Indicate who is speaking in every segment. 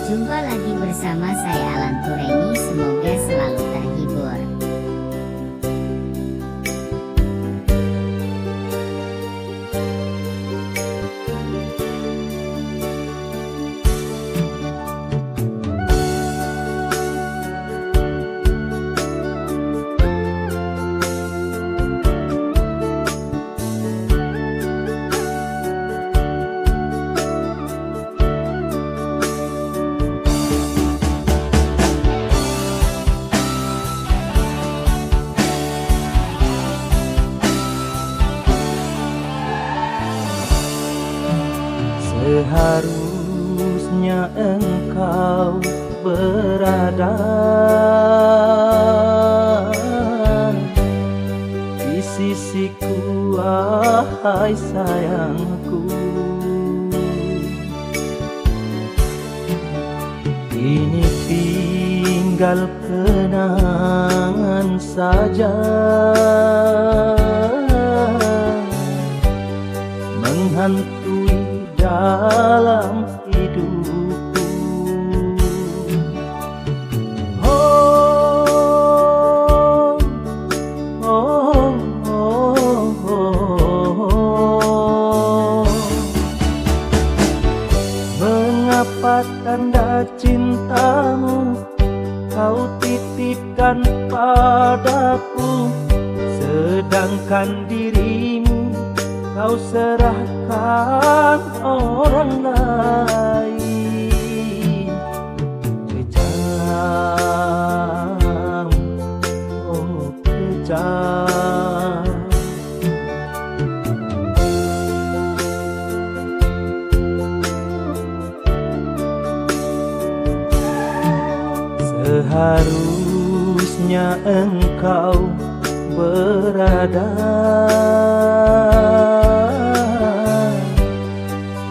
Speaker 1: Jumpa lagi bersama saya Alan Tureni, semoga selalu terhibur.
Speaker 2: Seharusnya engkau berada di sisiku, wahai sayangku. Ini tinggal kenangan saja menghantui dalam hidupku. Oh, oh, oh, oh. Mengapa tanda cintamu kau titipkan padaku, sedangkan dirimu kau serahkan orang lain. Kejam, oh kejam. Seharusnya engkau berada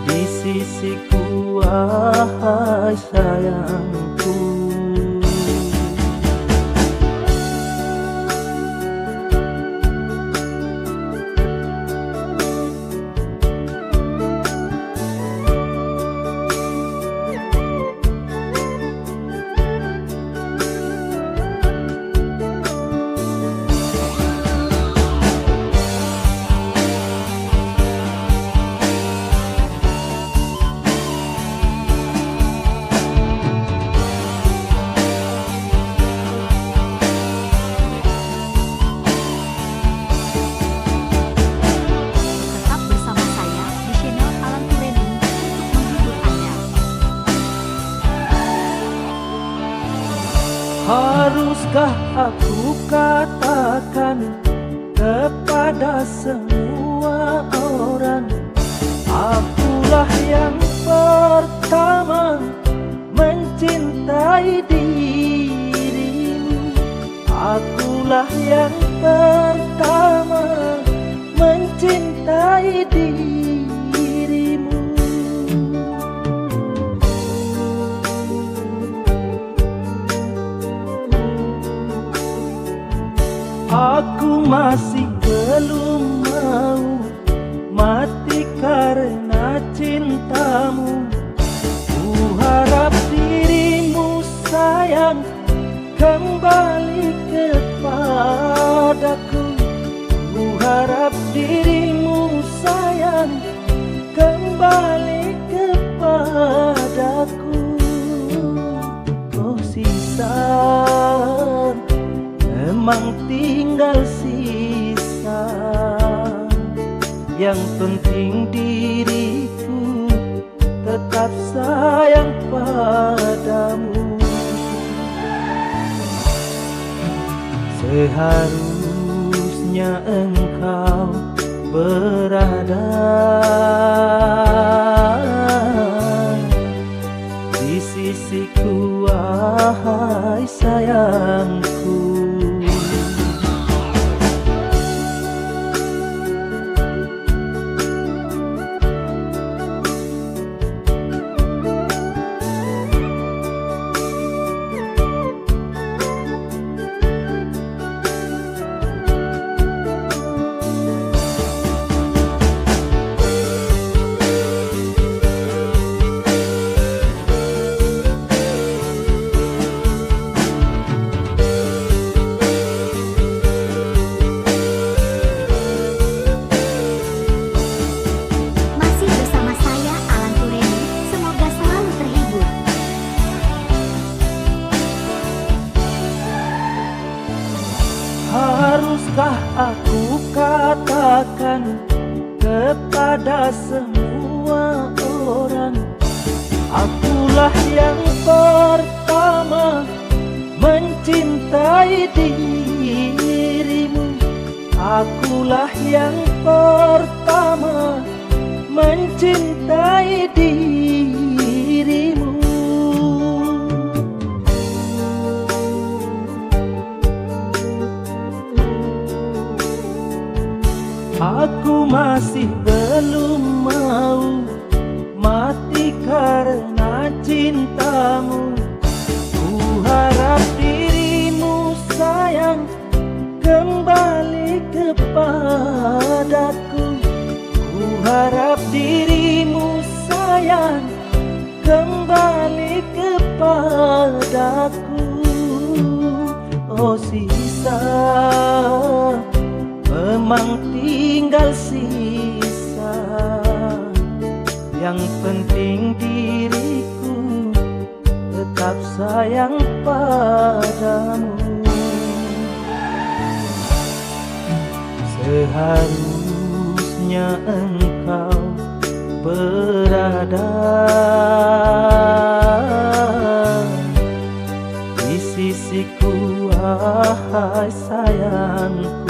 Speaker 2: di sisiku, wahai sayangku.
Speaker 3: Tetap bersama saya di channel Alan Tureni untuk menghibur Anda.
Speaker 2: Haruskah aku katakan kepada semua orang, akulah yang pertama mencintai dirimu. Akulah yang pertama mencintai dirimu. Aku masih belum mau mati karena cintamu. Ku harap dirimu sayang kembali kepadaku. Ku harap dirimu sayang kembali kepadaku. Oh sisa, memang tinggal sisa. Yang penting diriku tetap sayang padamu. Seharusnya engkau berada di sisiku, wahai sayangku. kepada semua orang. Akulah yang pertama mencintai dirimu. Akulah yang pertama mencintai dirimu. Aku masih belum mau mati karena cintamu. Ku harap dirimu sayang kembali kepadaku. Ku harap dirimu sayang kembali kepadaku. Oh sisa, memang tinggal sisa. Yang penting diriku tetap sayang padamu. Seharusnya engkau berada di sisiku, wahai sayangku.